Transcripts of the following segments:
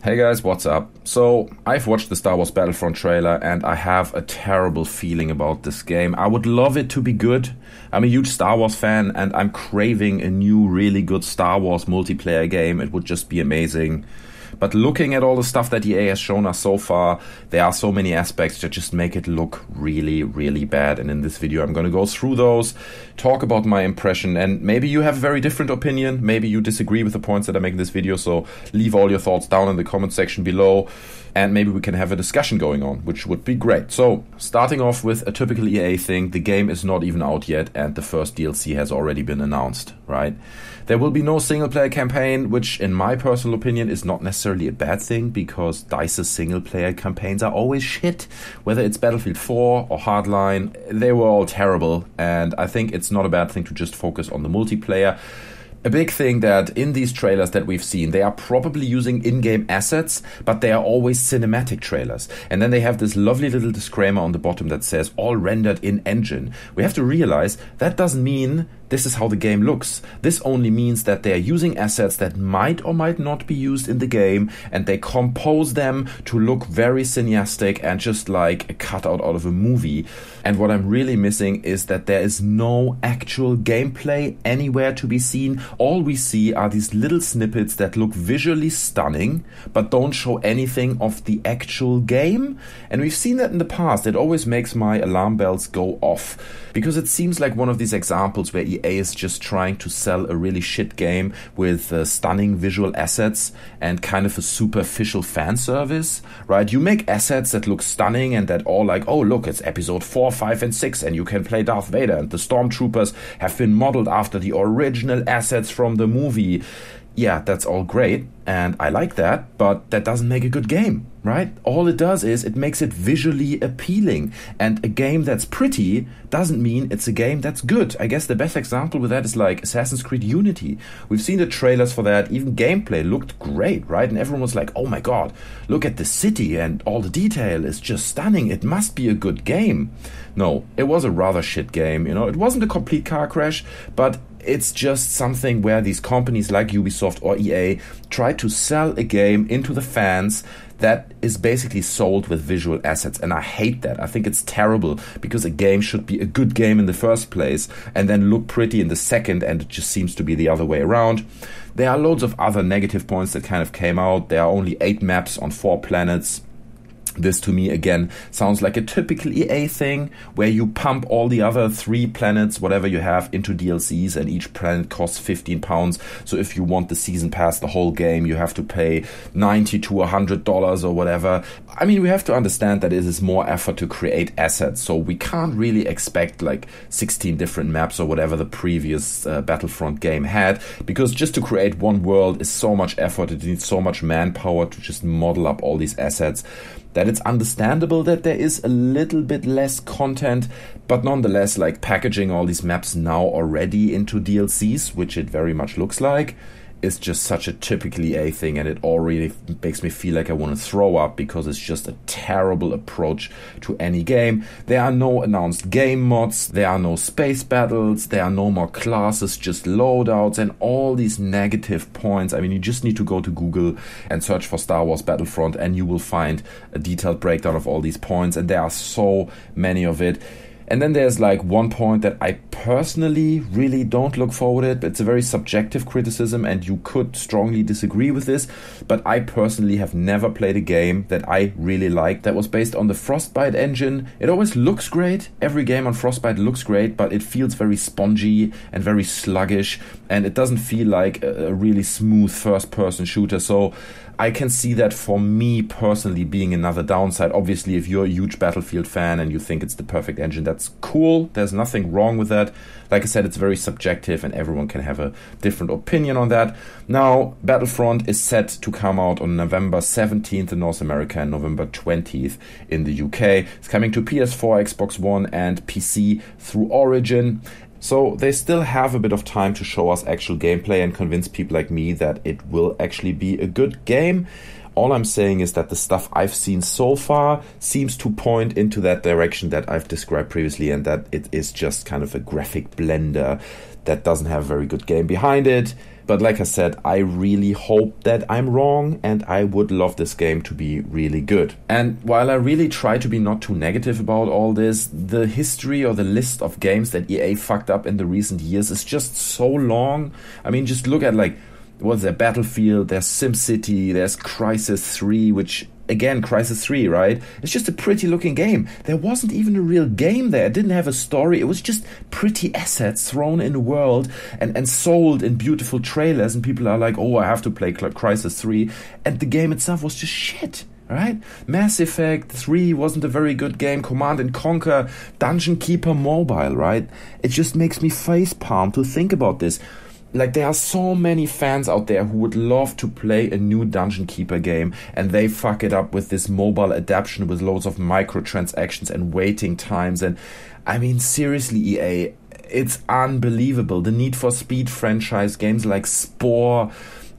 Hey guys, what's up? So, I've watched the Star Wars Battlefront trailer and I have a terrible feeling about this game. I would love it to be good. I'm a huge Star Wars fan and I'm craving a new, really good Star Wars multiplayer game. It would just be amazing. But looking at all the stuff that EA has shown us so far, there are so many aspects that just make it look really, really bad. And in this video, I'm going to go through those, talk about my impression, and maybe you have a very different opinion. Maybe you disagree with the points that I make in this video. So leave all your thoughts down in the comment section below. And maybe we can have a discussion going on, which would be great. So, starting off with a typical EA thing, the game is not even out yet and the first DLC has already been announced, right? There will be no single-player campaign, which in my personal opinion is not necessarily a bad thing because DICE's single-player campaigns are always shit. Whether it's Battlefield 4 or Hardline, they were all terrible, and I think it's not a bad thing to just focus on the multiplayer. A big thing that in these trailers that we've seen, they are probably using in-game assets, but they are always cinematic trailers. And then they have this lovely little disclaimer on the bottom that says, all rendered in-engine. We have to realize that doesn't mean this is how the game looks. This only means that they are using assets that might or might not be used in the game, and they compose them to look very cineastic and just like a cutout out of a movie. And what I'm really missing is that there is no actual gameplay anywhere to be seen. All we see are these little snippets that look visually stunning, but don't show anything of the actual game. And we've seen that in the past. It always makes my alarm bells go off, because it seems like one of these examples where EA is just trying to sell a really shit game with stunning visual assets and kind of a superficial fan service, right? You make assets that look stunning and that all like, oh look, it's episode 4, 5 and 6 and you can play Darth Vader and the stormtroopers have been modeled after the original assets from the movie. Yeah, that's all great, and I like that, but that doesn't make a good game, right? All it does is it makes it visually appealing, and a game that's pretty doesn't mean it's a game that's good. I guess the best example with that is like Assassin's Creed Unity. We've seen the trailers for that, even gameplay looked great, right? And everyone was like, oh my god, look at the city and all the detail is just stunning, it must be a good game. No, it was a rather shit game, you know, it wasn't a complete car crash, but it's just something where these companies like Ubisoft or EA try to sell a game into the fans that is basically sold with visual assets, and I hate that. I think it's terrible because a game should be a good game in the first place and then look pretty in the second, and it just seems to be the other way around. There are loads of other negative points that kind of came out. There are only 8 maps on 4 planets. This to me again sounds like a typical EA thing where you pump all the other 3 planets, whatever you have, into DLCs, and each planet costs £15. So if you want the season pass, the whole game, you have to pay $90 to $100 or whatever. I mean, we have to understand that it is more effort to create assets, so we can't really expect like 16 different maps or whatever the previous Battlefront game had, because just to create one world is so much effort. It needs so much manpower to just model up all these assets that it's understandable that there is a little bit less content, but nonetheless, like packaging all these maps now already into DLCs, which it very much looks like, is just such a typical EA thing, and it already makes me feel like I want to throw up because it's just a terrible approach to any game. There are no announced game mods, there are no space battles, there are no more classes, just loadouts and all these negative points. I mean, you just need to go to Google and search for Star Wars Battlefront and you will find a detailed breakdown of all these points, and there are so many of it. And then there's like one point that I personally really don't look forward to. It's a very subjective criticism and you could strongly disagree with this, but I personally have never played a game that I really liked that was based on the Frostbite engine. It always looks great. Every game on Frostbite looks great, but it feels very spongy and very sluggish, and it doesn't feel like a really smooth first-person shooter. So I can see that for me personally being another downside. Obviously, if you're a huge Battlefield fan and you think it's the perfect engine, that's cool. There's nothing wrong with that. Like I said, it's very subjective and everyone can have a different opinion on that. Now, Battlefront is set to come out on November 17th in North America and November 20th in the UK. It's coming to PS4, Xbox One and PC through Origin. So they still have a bit of time to show us actual gameplay and convince people like me that it will actually be a good game. All I'm saying is that the stuff I've seen so far seems to point into that direction that I've described previously, and that it is just kind of a graphic blender that doesn't have a very good game behind it. But like I said, I really hope that I'm wrong, and I would love this game to be really good. And while I really try to be not too negative about all this, the history or the list of games that EA fucked up in the recent years is just so long. I mean, just look at like, what's there, Battlefield, there's SimCity, there's Crysis 3, which, again, Crysis 3, right? It's just a pretty looking game. There wasn't even a real game there. It didn't have a story. It was just pretty assets thrown in a world and sold in beautiful trailers. And people are like, oh, I have to play Crysis 3. And the game itself was just shit, right? Mass Effect 3 wasn't a very good game. Command & Conquer, Dungeon Keeper Mobile, right? It just makes me facepalm to think about this. Like, there are so many fans out there who would love to play a new Dungeon Keeper game, and they fuck it up with this mobile adaptation with loads of microtransactions and waiting times. And I mean, seriously, EA, it's unbelievable. The Need for Speed franchise, games like Spore.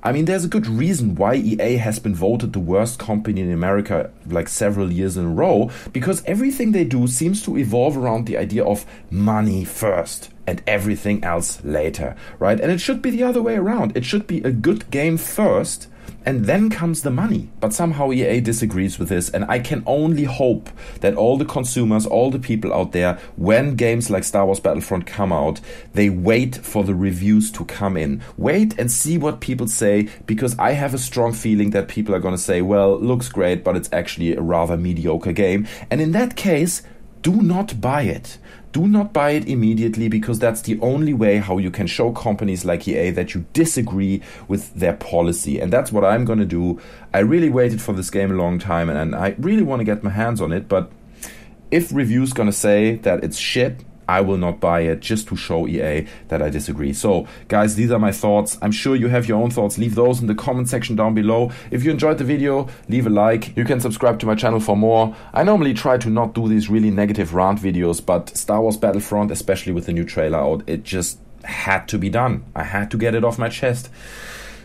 I mean, there's a good reason why EA has been voted the worst company in America like several years in a row, because everything they do seems to evolve around the idea of money first and everything else later, right? And it should be the other way around. It should be a good game first, and then comes the money. But somehow EA disagrees with this, and I can only hope that all the consumers, all the people out there, when games like Star Wars Battlefront come out, they wait for the reviews to come in. Wait and see what people say, because I have a strong feeling that people are going to say, well, looks great, but it's actually a rather mediocre game. And in that case, do not buy it. Do not buy it immediately, because that's the only way how you can show companies like EA that you disagree with their policy. And that's what I'm going to do. I really waited for this game a long time, and I really want to get my hands on it. But if reviews going to say that it's shit, I will not buy it, just to show EA that I disagree. So, guys, these are my thoughts. I'm sure you have your own thoughts. Leave those in the comment section down below. If you enjoyed the video, leave a like. You can subscribe to my channel for more. I normally try to not do these really negative rant videos, but Star Wars Battlefront, especially with the new trailer out, it just had to be done. I had to get it off my chest.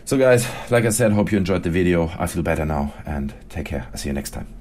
So, guys, like I said, hope you enjoyed the video. I feel better now, and take care. I'll see you next time.